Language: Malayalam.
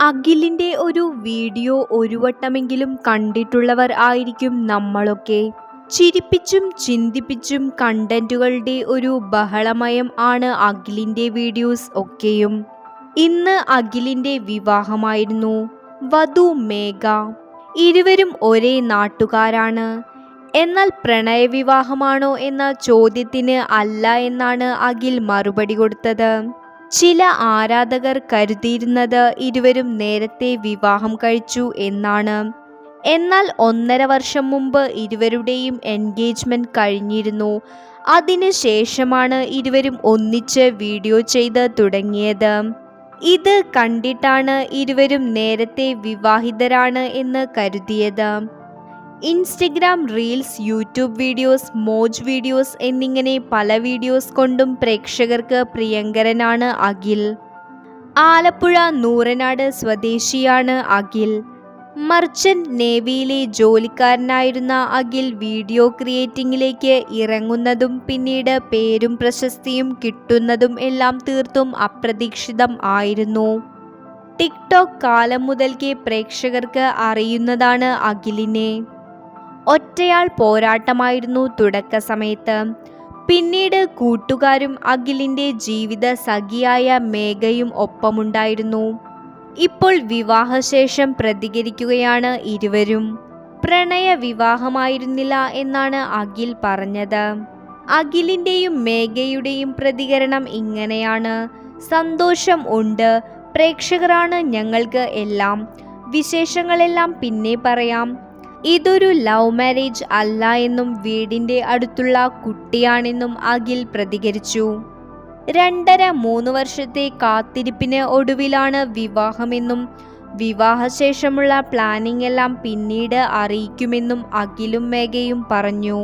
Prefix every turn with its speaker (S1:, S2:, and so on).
S1: അഖിലിൻ്റെ ഒരു വീഡിയോ ഒരു വട്ടമെങ്കിലും കണ്ടിട്ടുള്ളവർ ആയിരിക്കും നമ്മളൊക്കെ. ചിരിപ്പിച്ചും ചിന്തിപ്പിച്ചും കണ്ടന്റുകളുടെ ഒരു ബഹളമയം ആണ് അഖിലിൻ്റെ വീഡിയോസ് ഒക്കെയും. ഇന്ന് അഖിലിൻ്റെ വിവാഹമായിരുന്നു. വധു മേഘ. ഇരുവരും ഒരേ നാട്ടുകാരാണ്. എന്നാൽ പ്രണയവിവാഹമാണോ എന്ന ചോദ്യത്തിന് അല്ല എന്നാണ് അഖിൽ മറുപടി കൊടുത്തത്. ചില ആരാധകർ കരുതിയിരുന്നത് ഇരുവരും നേരത്തെ വിവാഹം കഴിച്ചു എന്നാണ്. എന്നാൽ 1.5 വർഷം മുമ്പ് ഇരുവരുടെയും എൻഗേജ്മെന്റ് കഴിഞ്ഞിരുന്നു. അതിന് ശേഷമാണ് ഇരുവരും ഒന്നിച്ച് വീഡിയോ ചെയ്ത് തുടങ്ങിയത്. ഇത് കണ്ടിട്ടാണ് ഇരുവരും നേരത്തെ വിവാഹിതരാണ് എന്ന് കരുതിയത്. Instagram reels, YouTube videos, Moj videos എന്നിങ്ങനെ പല വീഡിയോസ് കൊണ്ടും പ്രേക്ഷകർക്ക് പ്രിയങ്കരനാണ് അഖിൽ. ആലപ്പുഴ നൂറനാട് സ്വദേശിയാണ് അഖിൽ. മർച്ചന്റ് നേവിയിലെ ജോലിക്കാരനായിരുന്ന അഖിൽ വീഡിയോ ക്രിയേറ്റിംഗിലേക്ക് ഇറങ്ങുന്നതും പിന്നീട് പേരും പ്രശസ്തിയും കിട്ടുന്നതും എല്ലാം തീർത്തും അപ്രതീക്ഷിതം ആയിരുന്നു. ടിക്ടോക്ക് കാലം മുതൽക്കേ പ്രേക്ഷകർക്ക് അറിയുന്നതാണ് അഖിലിനെ. ഒറ്റയാൾ പോരാട്ടമായിരുന്നു തുടക്ക സമയത്ത്. പിന്നീട് കൂട്ടുകാരും അഖിലിൻ്റെ ജീവിത സഖിയായ മേഘയും ഒപ്പമുണ്ടായിരുന്നു. ഇപ്പോൾ വിവാഹശേഷം പ്രതികരിക്കുകയാണ് ഇരുവരും. പ്രണയ വിവാഹമായിരുന്നില്ല എന്നാണ് അഖിൽ പറഞ്ഞത്. അഖിലിൻ്റെയും മേഘയുടെയും പ്രതികരണം ഇങ്ങനെയാണ്: സന്തോഷം ഉണ്ട്, പ്രേക്ഷകരാണ് ഞങ്ങൾക്ക് എല്ലാം, വിശേഷങ്ങളെല്ലാം പിന്നെ പറയാം. ഇതൊരു ലവ് മാരേജ് അല്ല എന്നും വീടിൻ്റെ അടുത്തുള്ള കുട്ടിയാണെന്നും അഖിൽ പ്രതികരിച്ചു. 2.5-3 വർഷത്തെ കാത്തിരിപ്പിന് ഒടുവിലാണ് വിവാഹമെന്നും വിവാഹശേഷമുള്ള പ്ലാനിംഗ് എല്ലാം പിന്നീട് അറിയിക്കുമെന്നും അഖിലും മേഘയും പറഞ്ഞു.